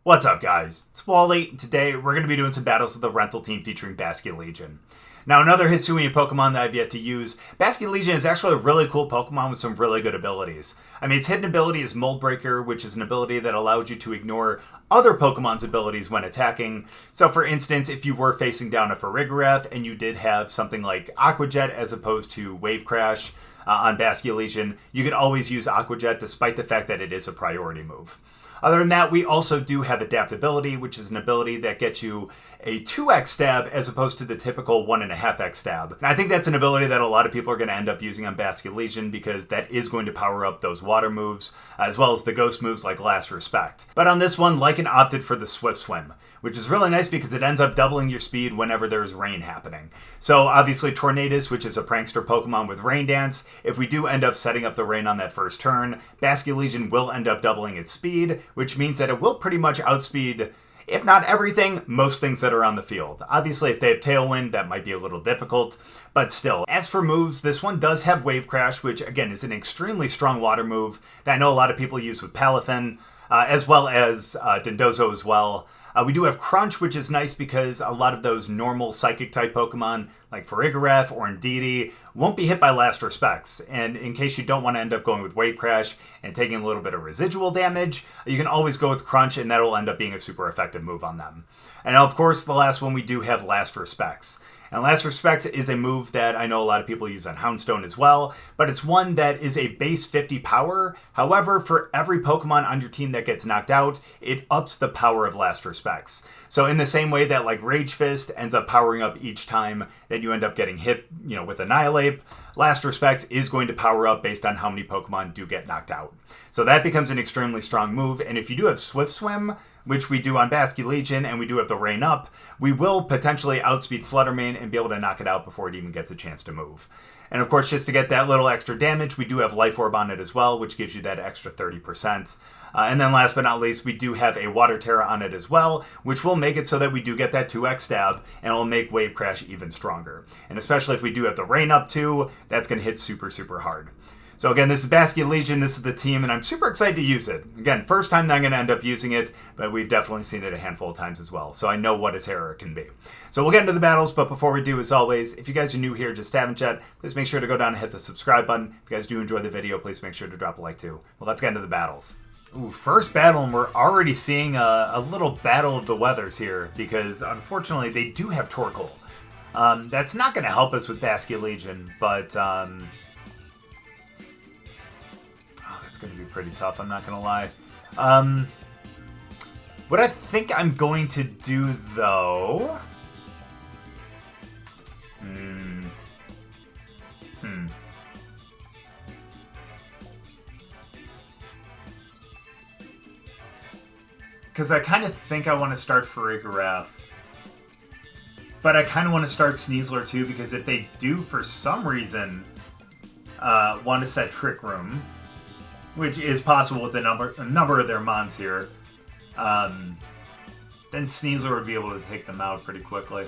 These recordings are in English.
What's up, guys? It's Wally, and today we're going to be doing some battles with the rental team featuring Basculegion. Now, another Hisuian Pokemon that I've yet to use. Basculegion is actually a really cool Pokemon with some really good abilities. I mean, its hidden ability is Mold Breaker, which is an ability that allows you to ignore other Pokemon's abilities when attacking. So, for instance, if you were facing down a Farigiraf and you did have something like Aqua Jet as opposed to Wave Crash on Basculegion, you could always use Aqua Jet despite the fact that it is a priority move. Other than that, we also do have Adaptability, which is an ability that gets you a 2x stab as opposed to the typical 1.5x stab. And I think that's an ability that a lot of people are going to end up using on Basculegion because that is going to power up those water moves, as well as the ghost moves like Last Respect. But on this one, Lycan opted for the Swift Swim, which is really nice because it ends up doubling your speed whenever there's rain happening. So obviously Tornadus, which is a prankster Pokemon with Rain Dance, if we do end up setting up the rain on that first turn, Basculegion will end up doubling its speed, which means that it will pretty much outspeed, if not everything, most things that are on the field. Obviously, if they have Tailwind, that might be a little difficult, but still. As for moves, this one does have Wave Crash, which again is an extremely strong water move that I know a lot of people use with Palafin, as well as Dondozo as well. We do have Crunch, which is nice because a lot of those normal Psychic-type Pokemon, like Farigiraf or Indeedee, won't be hit by Last Respects. And in case you don't want to end up going with Wave Crash and taking a little bit of residual damage, you can always go with Crunch, and that'll end up being a super effective move on them. And of course, the last one we do have Last Respects. And Last Respects is a move that I know a lot of people use on Houndstone as well, but it's one that is a base 50 power. However, for every Pokemon on your team that gets knocked out, it ups the power of Last Respects. So in the same way that like Rage Fist ends up powering up each time that you end up getting hit, with Annihilate, Last Respects is going to power up based on how many Pokemon do get knocked out. So that becomes an extremely strong move, and if you do have Swift Swim, which we do on Basculegion, and we do have the Rain Up, we will potentially outspeed Fluttermane and be able to knock it out before it even gets a chance to move. And of course, just to get that little extra damage, we do have Life Orb on it as well, which gives you that extra 30%. And then last but not least, we do have a Water Terra on it as well, which will make it so that we do get that 2x stab, and it will make Wave Crash even stronger. And especially if we do have the Rain Up too, that's going to hit super, super hard. So again, this is Basculegion, this is the team, and I'm super excited to use it. Again, first time that I'm going to end up using it, but we've definitely seen it a handful of times as well, so I know what a terror it can be. So we'll get into the battles, but before we do, as always, if you guys are new here, just haven't yet, please make sure to go down and hit the subscribe button. If you guys do enjoy the video, please make sure to drop a like too. Well, let's get into the battles. Ooh, first battle, and we're already seeing a little battle of the weathers here, because unfortunately they do have Torkoal. That's not going to help us with Basculegion, but going to be pretty tough, I'm not going to lie. What I think I'm going to do, though... Because I kind of think I want to start Farigiraf. But I kind of want to start Sneasler, too, because if they do, for some reason, want to set Trick Room, which is possible with a number of their mons here, then Sneasler would be able to take them out pretty quickly.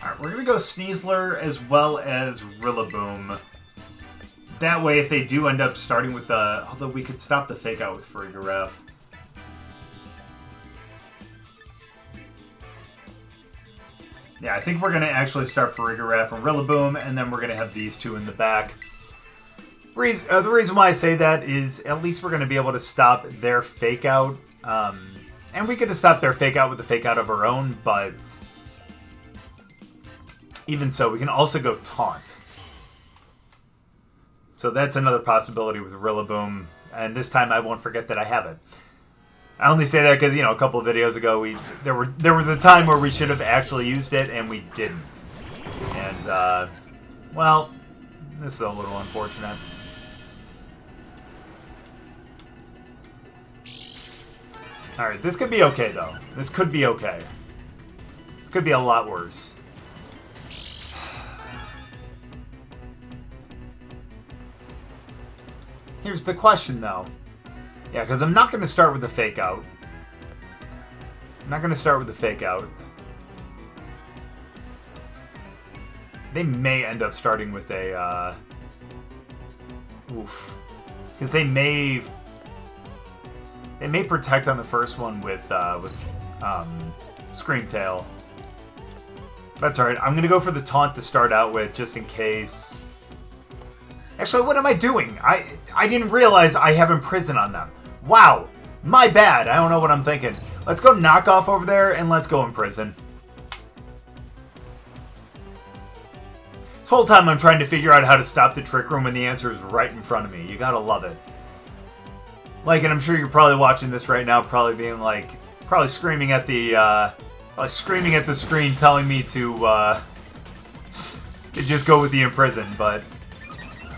Alright, we're going to go Sneasler as well as Rillaboom. That way, if they do end up starting with the... Although we could stop the Fake Out with Farigiraf. Yeah, I think we're going to actually start Farigiraf and Rillaboom, and then we're going to have these two in the back. The reason why I say that is at least we're going to be able to stop their Fake Out. And we could stop their Fake Out with the Fake Out of our own, but even so, we can also go Taunt. So that's another possibility with Rillaboom, and this time I won't forget that I have it. I only say that because, a couple of videos ago, there was a time where we should have actually used it, and we didn't. And, well, this is a little unfortunate. Alright, this could be okay, though. This could be okay. This could be a lot worse. Here's the question, though. Yeah, because I'm not going to start with the Fake Out. I'm not going to start with the Fake Out. They may end up starting with a, oof. Because they may protect on the first one with Scream Tail. That's alright. I'm going to go for the taunt to start out with, just in case. Actually, what am I doing? I didn't realize I have Imprison on them. Wow. My bad. I don't know what I'm thinking. Let's go Knock Off over there, and let's go Imprison. This whole time I'm trying to figure out how to stop the Trick Room when the answer is right in front of me. You gotta love it. Like, and I'm sure you're probably watching this right now, probably being like, probably screaming at the screen telling me to just go with the Imprison, but...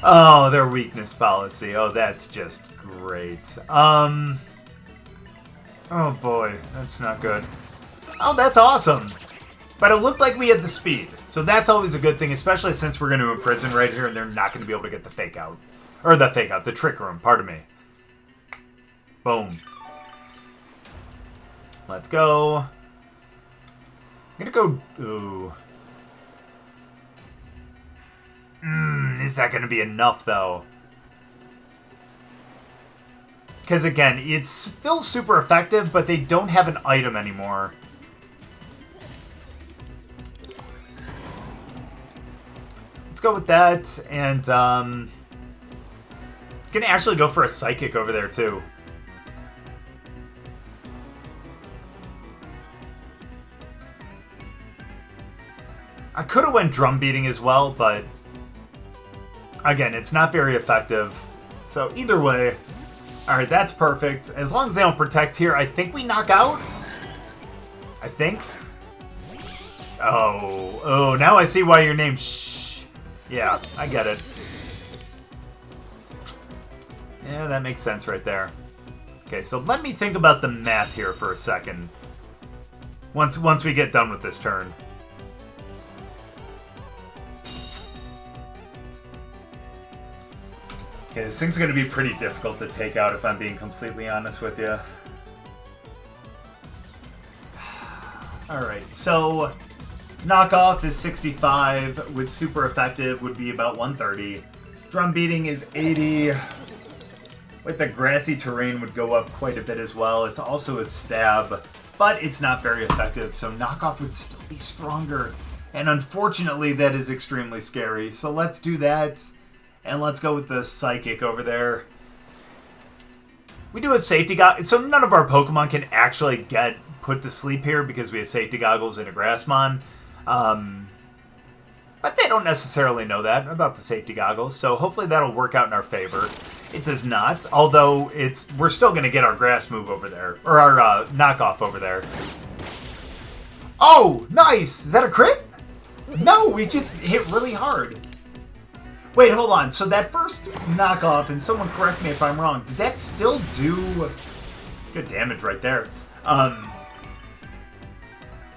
Oh, their weakness policy. Oh, that's just great. Oh boy, that's not good. Oh, that's awesome. But it looked like we had the speed. So that's always a good thing, especially since we're going to Imprison right here and they're not going to be able to get the Fake Out. Or the Fake Out, the Trick Room, pardon me. Boom. Let's go. I'm going to go... Ooh. Is that going to be enough, though? Because, again, it's still super effective, but they don't have an item anymore. Let's go with that, and, gonna actually go for a Psychic over there, too. I could have went Drum Beating as well, but... Again, it's not very effective. So, either way... Alright, that's perfect. As long as they don't protect here, I think we knock out? I think? Oh, now I see why your name's Shh. Yeah, I get it. Yeah, that makes sense right there. Okay, so let me think about the math here for a second. Once we get done with this turn. Okay, this thing's going to be pretty difficult to take out if I'm being completely honest with you. Alright, so Knockoff is 65, with Super Effective would be about 130. Drum Beating is 80. With the Grassy Terrain would go up quite a bit as well. It's also a Stab, but it's not very effective, so Knockoff would still be stronger. And unfortunately, that is extremely scary. So let's do that. And let's go with the Psychic over there. We do have Safety Goggles, so none of our Pokemon can actually get put to sleep here because we have Safety Goggles and a Grassmon. But they don't necessarily know that about the Safety Goggles, so hopefully that'll work out in our favor. It does not, although we're still going to get our Grass move over there, or our Knockoff over there. Oh, nice! Is that a crit? No, we just hit really hard. Wait, hold on. So that first Knockoff, and someone correct me if I'm wrong, did that still do... Good damage right there.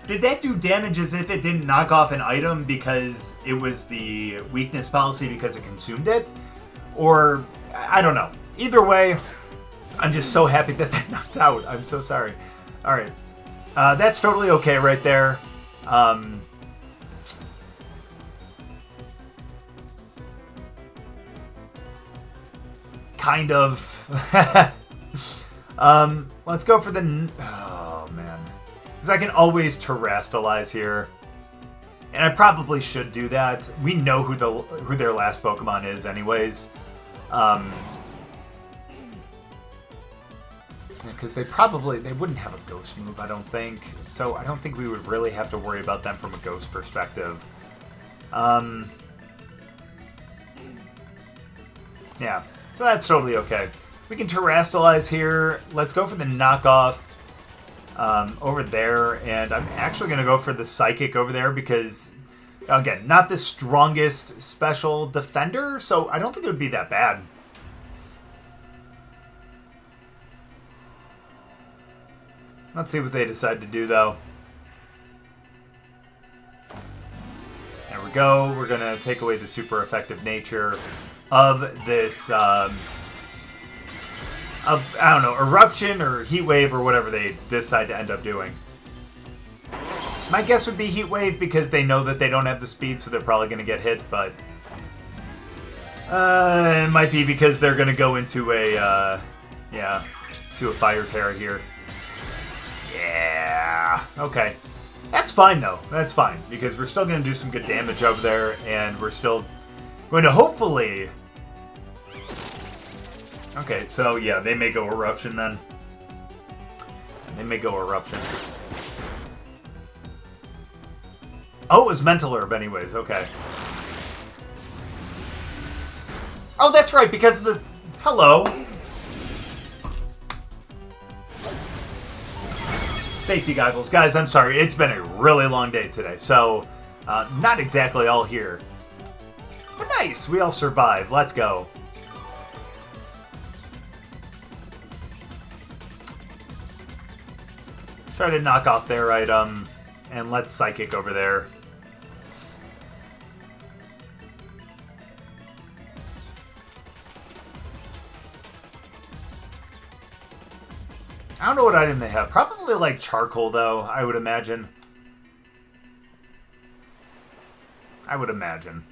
Did that do damage as if it didn't knock off an item because it was the weakness policy because it consumed it? Or, I don't know. Either way, I'm just so happy that that knocked out. I'm so sorry. Alright. That's totally okay right there. Kind of. Let's go for the... Oh, man. Because I can always Terrastalize here. And I probably should do that. We know who their last Pokemon is anyways. Because they wouldn't have a Ghost move, I don't think. So I don't think we would really have to worry about them from a Ghost perspective. Yeah. So that's totally okay. We can Terrastalize here. Let's go for the Knockoff over there. And I'm actually going to go for the Psychic over there because, again, not the strongest special defender. So I don't think it would be that bad. Let's see what they decide to do, though. There we go. We're going to take away the super effective nature of this, I don't know, Eruption or Heat Wave or whatever they decide to end up doing. My guess would be Heat Wave because they know that they don't have the speed, so they're probably going to get hit, but... It might be because they're going to go into a, yeah, to a Fire Terror here. Yeah, okay. That's fine, though. That's fine, because we're still going to do some good damage over there, and we're still going to hopefully... Okay, so, yeah, they may go Eruption, then. They may go Eruption. Oh, it was Mental Herb anyways, okay. Oh, that's right, because of the... Hello. Safety goggles. Guys, I'm sorry. It's been a really long day today, so not exactly all here. But nice. We all survived. Let's go. Try to knock off their item, and let's Psychic over there. I don't know what item they have. Probably like Charcoal, though, I would imagine. I would imagine.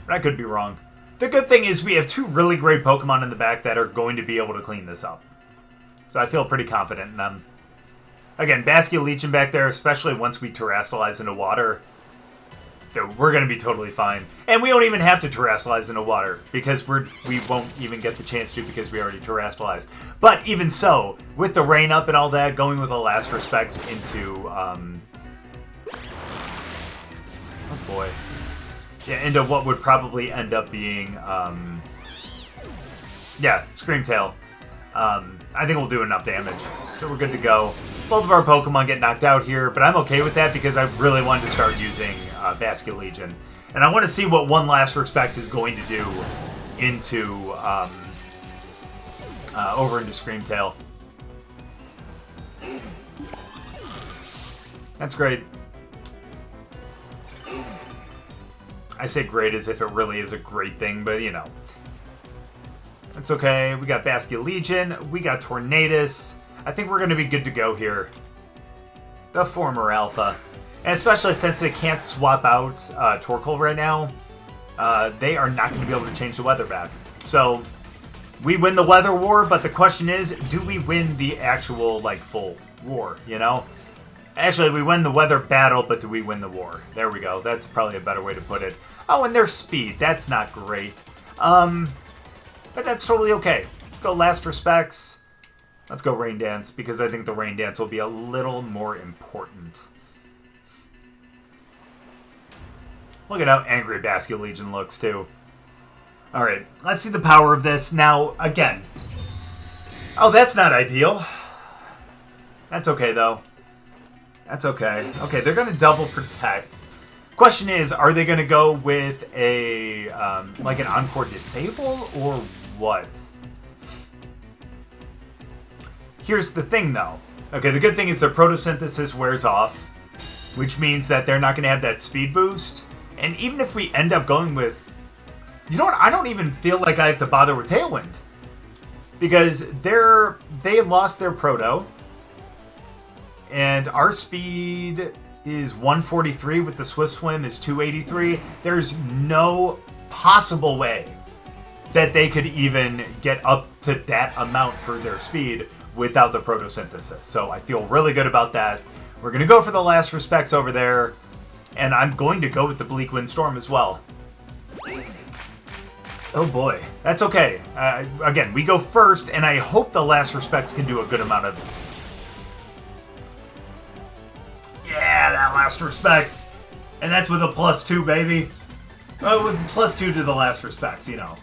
But I could be wrong. The good thing is we have two really great Pokemon in the back that are going to be able to clean this up. So I feel pretty confident in them. Again, Basculegion back there, especially once we Terrastallize into water, we're going to be totally fine. And we don't even have to Terrastallize into water, because we won't even get the chance to because we already Terrastallized. But even so, with the rain up and all that, going with the last respects into... oh boy. Yeah, into what would probably end up being... yeah, Screamtail. I think we'll do enough damage. So we're good to go. Both of our Pokemon get knocked out here, but I'm okay with that because I really wanted to start using Basculegion. And I want to see what One Last Respects is going to do into over into Screamtail. That's great. I say great as if it really is a great thing, but you know. That's okay. We got Basculegion. We got Tornadus. I think we're going to be good to go here. The former Alpha. And especially since they can't swap out Torkoal right now, they are not going to be able to change the weather back. So, we win the weather war, but the question is, do we win the actual, like, full war, you know? Actually, we win the weather battle, but do we win the war? There we go. That's probably a better way to put it. Oh, and their speed. That's not great. But that's totally okay. Let's go Last Respects. Let's go Rain Dance, because I think the Rain Dance will be a little more important. Look at how angry Basculegion looks, too. Alright, let's see the power of this. Now, again. Oh, that's not ideal. That's okay, though. That's okay. Okay, they're going to double protect. Question is, are they going to go with a, like an Encore Disable, or what? Here's the thing, though. Okay, the good thing is their Photosynthesis wears off, which means that they're not going to have that speed boost. And even if we end up going with... You know what? I don't even feel like I have to bother with Tailwind. Because they lost their Proto. And our speed is 143 with the Swift Swim is 283. There's no possible way that they could even get up to that amount for their speed without the Photosynthesis. So I feel really good about that. We're going to go for the Last Respects over there. And I'm going to go with the Bleak Windstorm as well. Oh boy. That's okay. Again, we go first, and I hope the Last Respects can do a good amount of... Yeah, that Last Respects. And that's with a +2, baby. Oh, with +2 to the Last Respects, you know.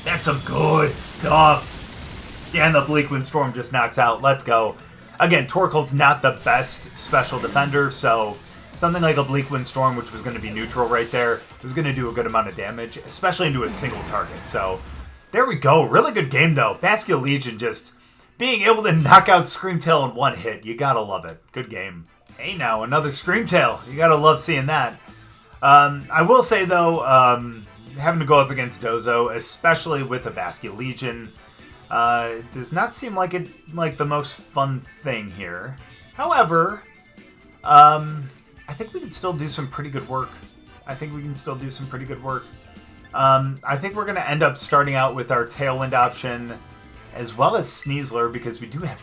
That's some good stuff. Yeah, and the Bleak Windstorm just knocks out. Let's go. Again, Torkoal's not the best special defender, so something like a Bleak Windstorm, which was going to be neutral right there, was going to do a good amount of damage, especially into a single target. So, there we go. Really good game, though. Basculegion just being able to knock out Screamtail in one hit. You gotta love it. Good game. Hey, now, another Screamtail. You gotta love seeing that. I will say, though, having to go up against Dozo, especially with a Basculegion, does not seem like the most fun thing here. However, I think we can still do some pretty good work. I think we're going to end up starting out with our Tailwind option as well as Sneasler because we do have...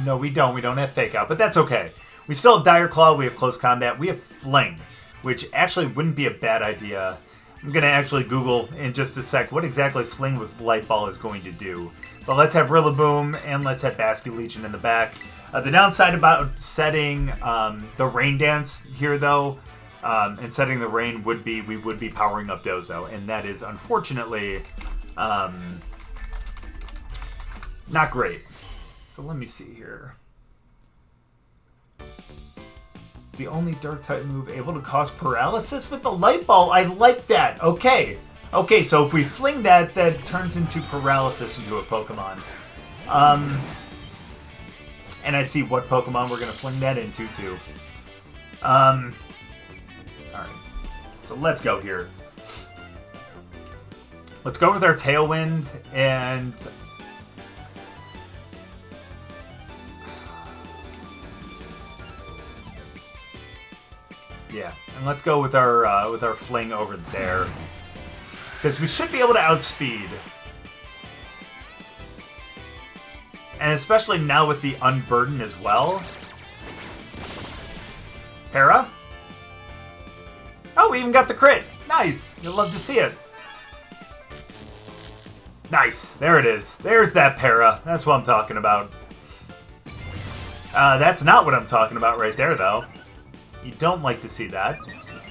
No, we don't. We don't have Fake Out, but that's okay. We still have Dire Claw. We have Close Combat. We have Fling, which actually wouldn't be a bad idea. I'm going to actually Google in just a sec what exactly Fling with Light Ball is going to do. But let's have Rillaboom and let's have Basculegion in the back. The downside about setting the Rain Dance here, though, and setting the Rain would be we would be powering up Dozo, and that is unfortunately not great. So let me see here. It's the only Dark-type move able to cause paralysis with the Light Ball. I like that. Okay. Okay, so if we fling that, that turns into paralysis into a Pokemon. And I see what Pokemon we're going to fling that into, too. Alright. So let's go here. Let's go with our Tailwind, and... yeah, and let's go with our Fling over there. Because we should be able to outspeed. And especially now with the Unburden as well. Para? Oh, we even got the crit. Nice. You'll love to see it. Nice. There it is. There's that Para. That's what I'm talking about. That's not what I'm talking about right there, though. You don't like to see that.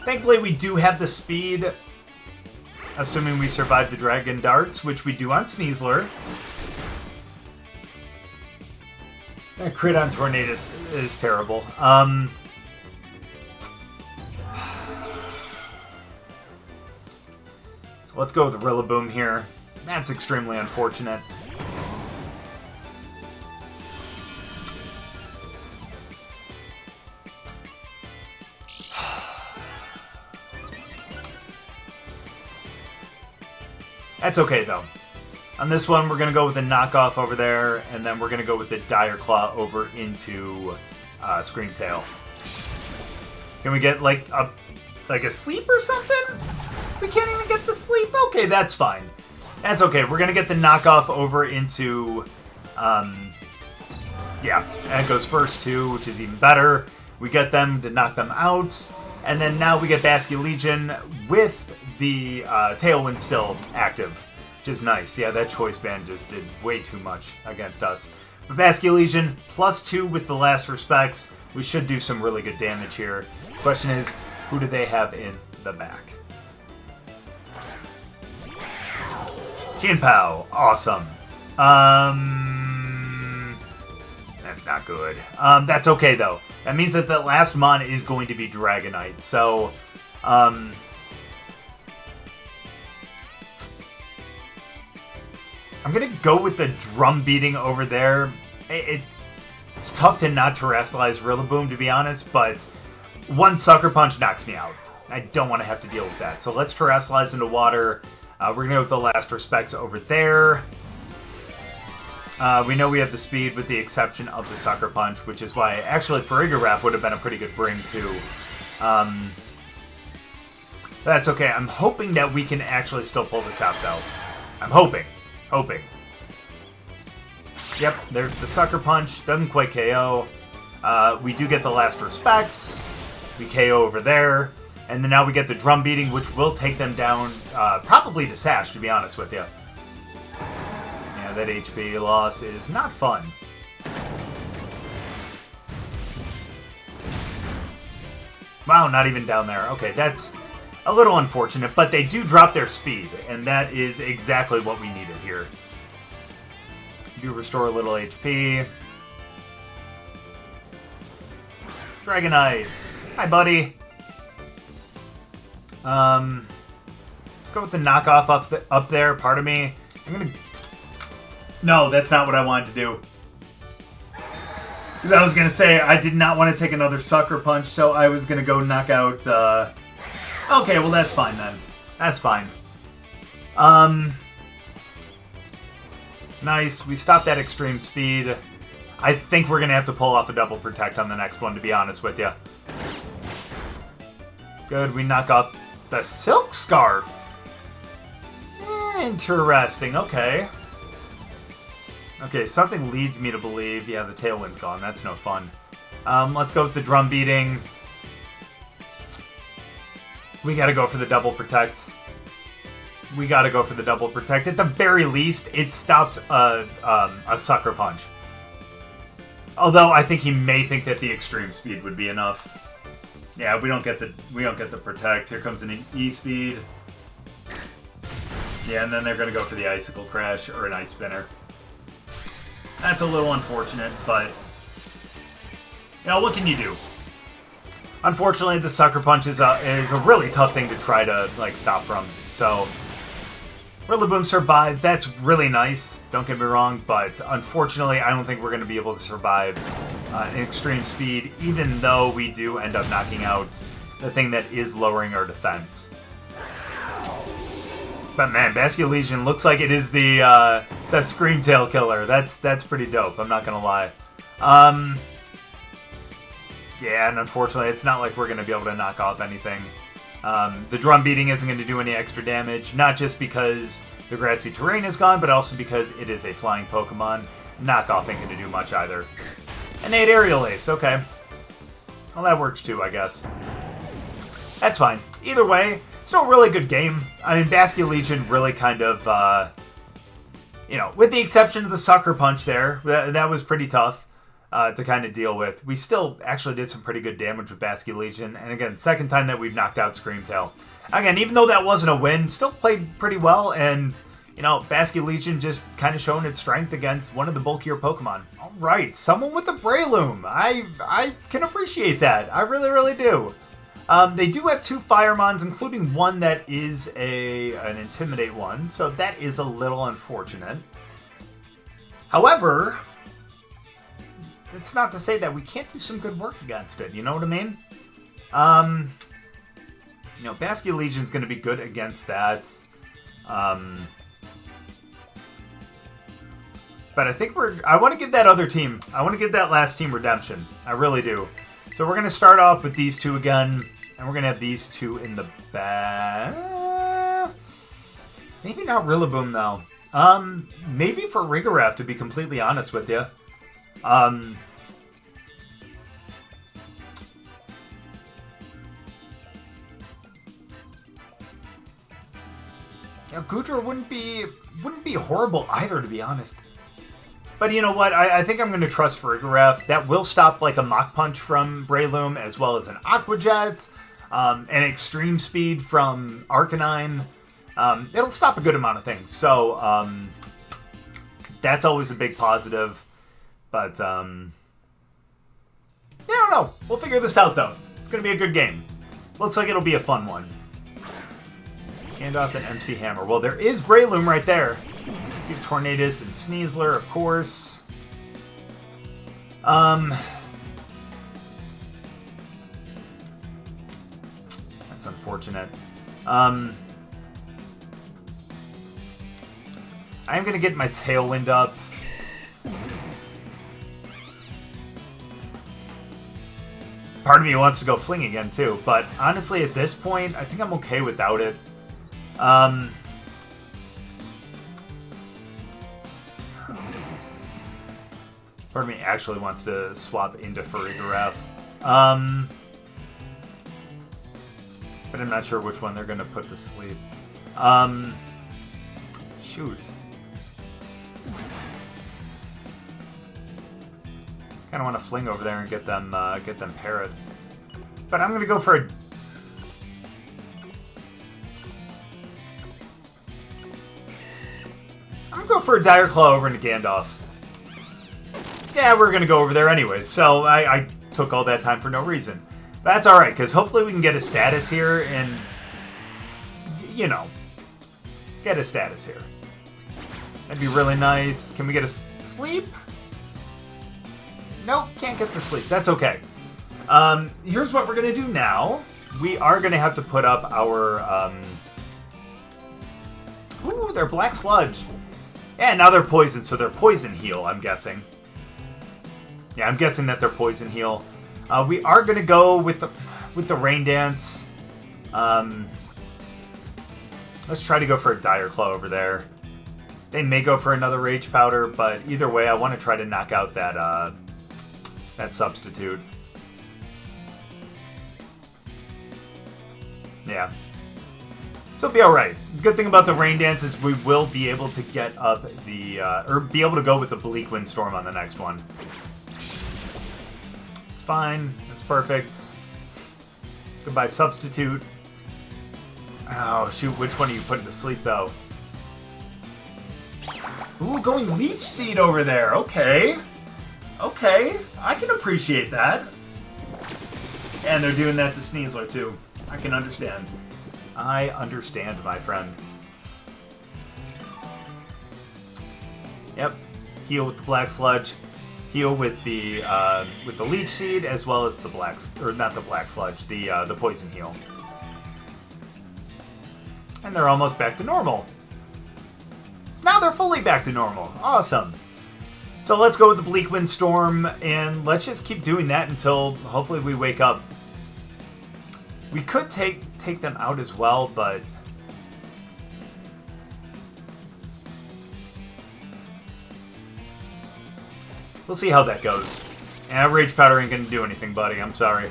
Thankfully, we do have the speed, assuming we survive the Dragon Darts, which we do on Sneasler. That crit on Tornadus is terrible. So let's go with Rillaboom here. That's extremely unfortunate. That's okay, though. On this one, we're going to go with the knockoff over there, and then we're going to go with the Dire Claw over into Screamtail. Can we get, like a sleep or something? We can't even get the sleep? Okay, that's fine. That's okay. We're going to get the knockoff over into... yeah, and it goes first, too, which is even better. We get them to knock them out, and then now we get Basculegion with the Tailwind still active, which is nice. Yeah, that Choice Band just did way too much against us. But Basculegion, +2 with the last respects. We should do some really good damage here. Question is, who do they have in the back? Jinpao, awesome. That's not good. That's okay, though. That means that the last mon is going to be Dragonite, so... I'm going to go with the drum beating over there. It's tough to not terrestrialize Rillaboom, to be honest, but one Sucker Punch knocks me out. I don't want to have to deal with that. So let's terrestrialize into water. We're going to go with the last respects over there. We know we have the speed with the exception of the Sucker Punch, which is why actually Farigiraf would have been a pretty good bring, too. That's okay. I'm hoping that we can actually still pull this out, though. I'm hoping. Yep, there's the Sucker Punch. Doesn't quite KO. We do get the last respects. We KO over there. And then now we get the drum beating, which will take them down, probably to Sash, to be honest with you. Yeah, that HP loss is not fun. Wow, not even down there. Okay, that's a little unfortunate, but they do drop their speed, and that is exactly what we needed here. Do restore a little HP. Dragonite. Hi, buddy. Let's go with the knockoff up there. Pardon me. I'm gonna... No, that's not what I wanted to do. Because I was gonna say I did not want to take another Sucker Punch, so I was gonna go knock out... Okay, well that's fine then. That's fine. Nice. We stopped that extreme speed. I think we're going to have to pull off a double protect on the next one, to be honest with you. Good, we knock off the Silk Scarf. Interesting, okay. Okay, something leads me to believe, yeah, the Tailwind's gone. That's no fun. Let's go with the Drum Beating. We gotta go for the Double Protect. We gotta go for the Double Protect. At the very least, it stops a Sucker Punch. Although I think he may think that the Extreme Speed would be enough. Yeah, we don't get the Protect. Here comes an E-Speed. Yeah, and then they're gonna go for the Icicle Crash or an Ice Spinner. That's a little unfortunate, but you know, what can you do? Unfortunately, the Sucker Punch is a really tough thing to try to like stop from. So Rillaboom survives. That's really nice. Don't get me wrong, but unfortunately, I don't think we're going to be able to survive an Extreme Speed, even though we do end up knocking out the thing that is lowering our defense. But man, Basculegion looks like it is the Screamtail killer. That's pretty dope. I'm not gonna lie. Yeah, and unfortunately, it's not like we're gonna be able to knock off anything. The Drum Beating isn't going to do any extra damage, not just because the grassy terrain is gone, but also because it is a flying Pokemon. Knockoff ain't going to do much either. An 8 Aerial Ace, okay. Well, that works too, I guess. That's fine. Either way, still a really good game. I mean, Basculegion really kind of, you know, with the exception of the Sucker Punch there, that was pretty tough to kind of deal with. We still actually did some pretty good damage with Basculegion, and again, second time that we've knocked out Screamtail. Again, even though that wasn't a win, still played pretty well, and, you know, Basculegion just kind of showing its strength against one of the bulkier Pokemon. Alright, someone with a Breloom. I can appreciate that. I really, really do. They do have 2 Firemons, including one that is an Intimidate one, so that is a little unfortunate. However, that's not to say that we can't do some good work against it, you know what I mean? You know, Basculegion's going to be good against that. But I think I want to give that other team, I want to give that last team redemption. I really do. So we're going to start off with these 2 again, and we're going to have these 2 in the back. Maybe not Rillaboom, though. Maybe Farigiraf, to be completely honest with you. Goodra wouldn't be horrible either, to be honest. But you know what? I think I'm going to trust Farigiraf. That will stop like a Mach Punch from Breloom, as well as an Aqua Jet, an Extreme Speed from Arcanine. It'll stop a good amount of things. So that's always a big positive. But I don't know. We'll figure this out, though. It's going to be a good game. Looks like it'll be a fun one. Hand off an MC Hammer. Well, there is Breloom right there. Give Tornadus and Sneasler, of course. That's unfortunate. I am going to get my Tailwind up. Part of me wants to go Fling again, too. But honestly, at this point, I think I'm okay without it. Part of me actually wants to swap into Farigiraf. But I'm not sure which one they're going to put to sleep. Shoot. Kind of want to Fling over there and get them parried. But I'm going to go for a... I'm going to go for a Dire Claw over into Gandalf. Yeah, we're going to go over there anyways, so I took all that time for no reason. That's alright, because hopefully we can get a status here and, you know, get a status here. That'd be really nice. Can we get a sleep? Nope, can't get the sleep. That's okay. Here's what we're going to do now. We are going to have to put up our... Ooh, they're Black Sludge. Yeah, now they're poisoned, so they're Poison Heal, I'm guessing. Yeah, I'm guessing that they're Poison Heal. We are going to go with the Rain Dance. Let's try to go for a Dire Claw over there. They may go for another Rage Powder, but either way, I want to try to knock out that that substitute. Yeah. So it'll be alright. Good thing about the Rain Dance is we will be able to get up the, or be able to go with the Bleak Windstorm on the next one. It's fine. It's perfect. Goodbye, substitute. Oh, shoot. Which one are you putting to sleep, though? Ooh, going Leech Seed over there. Okay. Okay. I can appreciate that. And they're doing that to Sneasler, too. I can understand. I understand, my friend. Yep. Heal with the Black Sludge. Heal with the Leech Seed, as well as the Black... Or not the Black Sludge, the Poison Heal. And they're almost back to normal. Now they're fully back to normal. Awesome. So let's go with the Bleak Windstorm, and let's just keep doing that until hopefully we wake up. We could take them out as well, but... we'll see how that goes. And Rage Powder ain't gonna do anything, buddy. I'm sorry.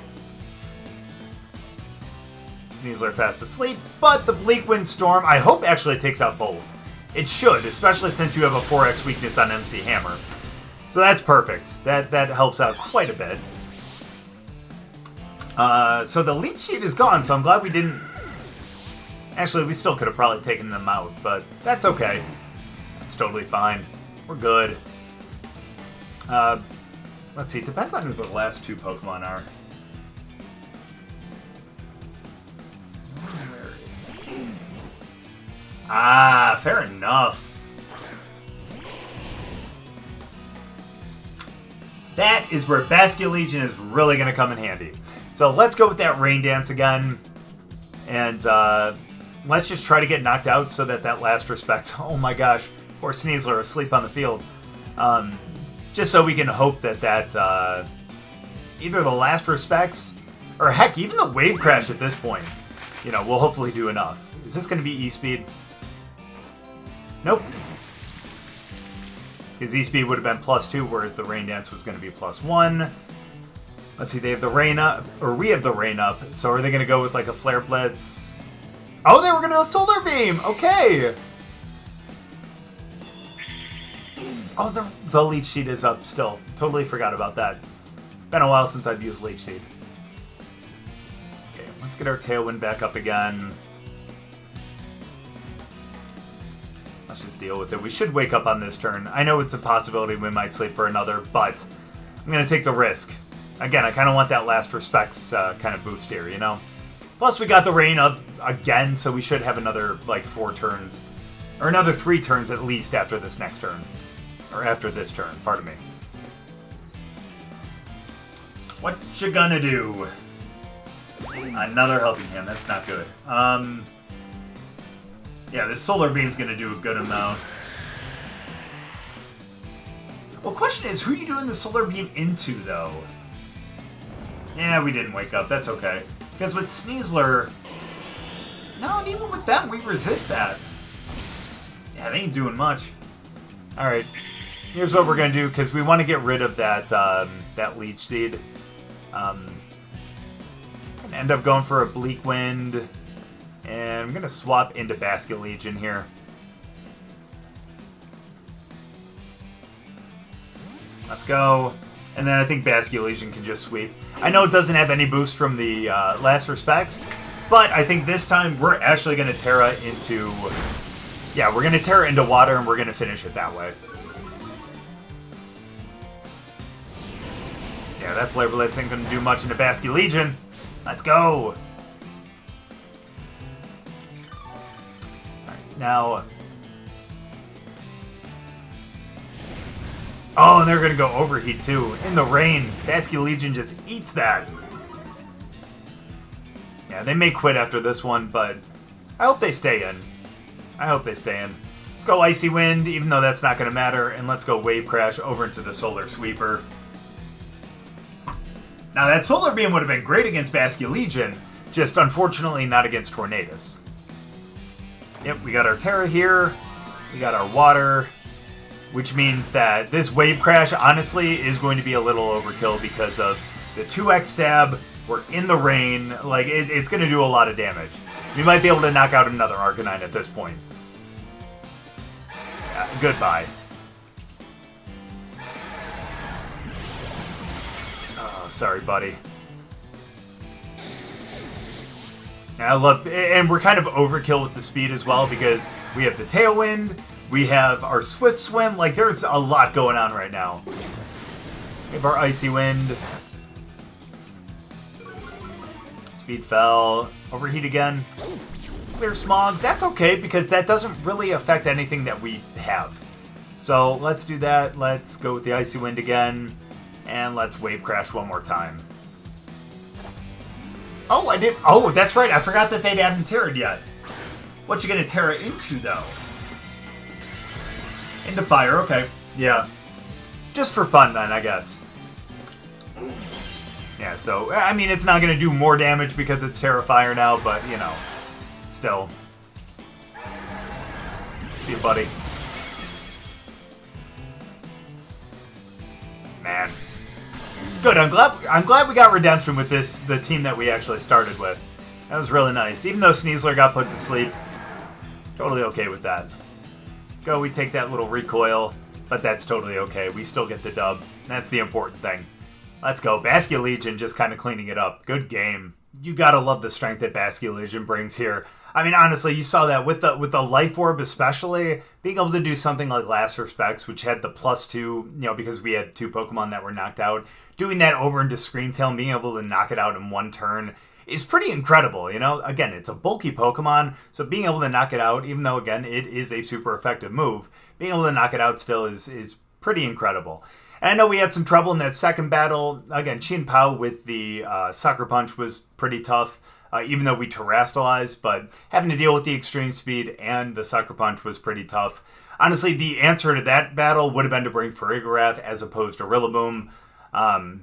Sneasler fast asleep, but the Bleak Windstorm, I hope actually takes out both. It should, especially since you have a 4x weakness on MC Hammer. So that's perfect. That helps out quite a bit. So the Leech Seed is gone, so I'm glad we didn't... Actually, we still could have probably taken them out, but that's okay. That's totally fine. We're good. Let's see, it depends on who the last two Pokemon are. Ah, fair enough. That is where Basculegion is really going to come in handy. So let's go with that Rain Dance again. And let's just try to get knocked out so that last respects... Oh my gosh, poor Sneasler asleep on the field. Just so we can hope that either the last respects, or heck, even the Wave Crash at this point, you know, will hopefully do enough. Is this going to be E-Speed? Nope. His E-Speed would have been +2, whereas the Rain Dance was going to be +1. Let's see, they have the Rain Up, or we have the Rain Up, so are they going to go with like a Flare Blitz? Oh, they were going to go Solar Beam! Okay! Oh, the Leech Seed is up still. Totally forgot about that. Been a while since I've used Leech Seed. Okay, let's get our Tailwind back up again. Let's just deal with it. We should wake up on this turn. I know it's a possibility we might sleep for another, but I'm going to take the risk. Again, I kind of want that last respects kind of boost here, you know? Plus, we got the Rain up again, so we should have another, like, 4 turns. Or another 3 turns at least after this next turn. Or after this turn, pardon me. What you gonna do? Another Helping Hand, that's not good. Yeah, this Solar Beam's gonna do a good amount. Well, question is, who are you doing the Solar Beam into, though? Yeah, we didn't wake up, that's okay. Because with Sneasler... No, and even with them, we resist that. Yeah, they ain't doing much. Alright, here's what we're gonna do, because we want to get rid of that, that Leech Seed. Gonna end up going for a Bleak Wind... And I'm going to swap into Basculegion here. Let's go. And then I think Basculegion can just sweep. I know it doesn't have any boost from the last respects, but I think this time we're actually going to Terra into... Yeah, we're going to Terra into water, and we're going to finish it that way. Yeah, that Flare Blitz ain't going to do much into Basculegion. Let's go. Now, oh, and they're going to go Overheat, too. In the rain, Basculegion just eats that. Yeah, they may quit after this one, but I hope they stay in. I hope they stay in. Let's go Icy Wind, even though that's not going to matter, and let's go Wave Crash over into the Solar Sweeper. Now, that Solar Beam would have been great against Basculegion, Just unfortunately not against Tornadus. Yep, we got our Terra here. We got our water. Which means that this Wave Crash, honestly, is going to be a little overkill because of the 2x stab. We're in the rain. Like, it's going to do a lot of damage. We might be able to knock out another Arcanine at this point. Yeah, goodbye. Oh, sorry, buddy. And we're kind of overkill with the speed as well because we have the Tailwind, we have our Swift Swim. Like, there's a lot going on right now. We have our Icy Wind. Speed fell. Overheat again. Clear Smog. That's okay because that doesn't really affect anything that we have. So let's do that. Let's go with the Icy Wind again. And let's Wave Crash one more time. Oh, I did. Oh, that's right. I forgot that they hadn't Terra'd yet. What you gonna Terra into, though? Into fire. Okay. Yeah. Just for fun, then, I guess. Yeah, so, I mean, it's not going to do more damage because it's Terra Fire now, but, you know, still. See you, buddy. Man. Good, I'm glad we got redemption with the team that we actually started with. That was really nice. Even though Sneasler got put to sleep, totally okay with that. Go, we take that little recoil, but that's totally okay. We still get the dub. That's the important thing. Let's go. Basculegion just kind of cleaning it up. Good game. You gotta love the strength that Basculegion brings here. I mean, honestly, you saw that with the Life Orb especially, being able to do something like Last Respects, which had the +2, you know, because we had 2 Pokemon that were knocked out. Doing that over into Screamtail and being able to knock it out in one turn is pretty incredible, you know? Again, it's a bulky Pokemon, so being able to knock it out, even though, again, it is a super effective move, being able to knock it out still is pretty incredible. And I know we had some trouble in that second battle. Again, Chin Pao with the Sucker Punch was pretty tough, even though we terastallized, but having to deal with the extreme speed and the Sucker Punch was pretty tough. Honestly, the answer to that battle would have been to bring Farigiraf as opposed to Rillaboom.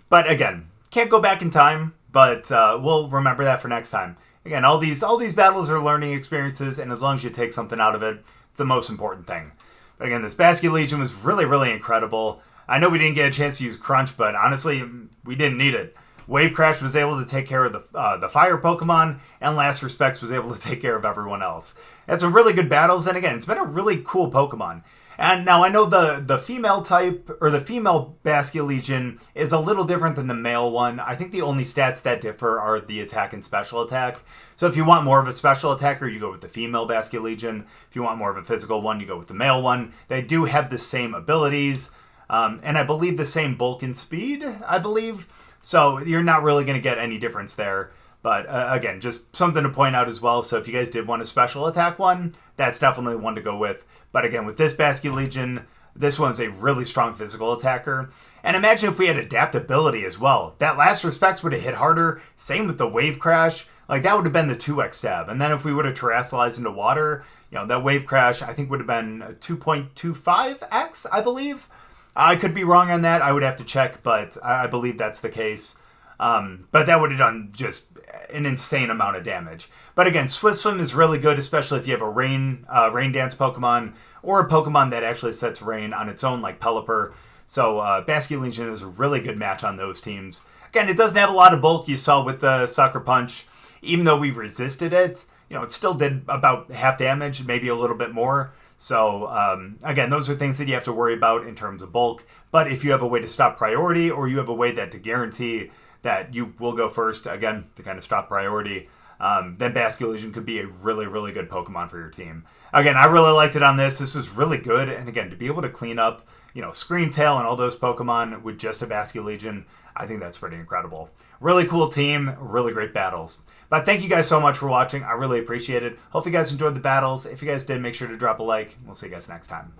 But again, can't go back in time, but we'll remember that for next time. Again, all these battles are learning experiences, and as long as you take something out of it, it's the most important thing. But again, this Basculegion was really, really incredible. I know we didn't get a chance to use Crunch, but honestly, we didn't need it. Wave Crash was able to take care of the fire Pokemon, and Last Respects was able to take care of everyone else. Had some really good battles, and again, it's been a really cool Pokemon. And now I know the female type, or the female Basculegion, is a little different than the male one. I think the only stats that differ are the attack and special attack. So if you want more of a special attacker, you go with the female Basculegion. If you want more of a physical one, you go with the male one. They do have the same abilities. And I believe the same bulk and speed, I believe. So you're not really going to get any difference there. But again, just something to point out as well. So if you guys did want a special attack one, that's definitely one to go with. But again, with this Basculegion, this one's a really strong physical attacker. And imagine if we had adaptability as well. That Last Respects would have hit harder. Same with the Wave Crash. Like, that would have been the 2x stab. And then if we would have terastallized into water, you know, that Wave Crash, I think would have been 2.25x, I believe. I could be wrong on that. I would have to check, but I believe that's the case. But that would have done just an insane amount of damage. But again, Swift Swim is really good, especially if you have a Rain Dance Pokemon or a Pokemon that actually sets Rain on its own, like Pelipper. So Basculegion is a really good match on those teams. Again, it doesn't have a lot of bulk. You saw with the Sucker Punch, even though we resisted it, you know, it still did about half damage, maybe a little bit more. So, again, those are things that you have to worry about in terms of bulk. But if you have a way to stop priority, or you have a way that to guarantee that you will go first, again, to kind of stop priority, then Basculegion could be a really, really good Pokemon for your team. Again, I really liked it on this. This was really good. And again, to be able to clean up, you know, Screamtail and all those Pokemon with just a Basculegion, I think that's pretty incredible. Really cool team, really great battles. But thank you guys so much for watching. I really appreciate it. Hope you guys enjoyed the battles. If you guys did, make sure to drop a like. We'll see you guys next time.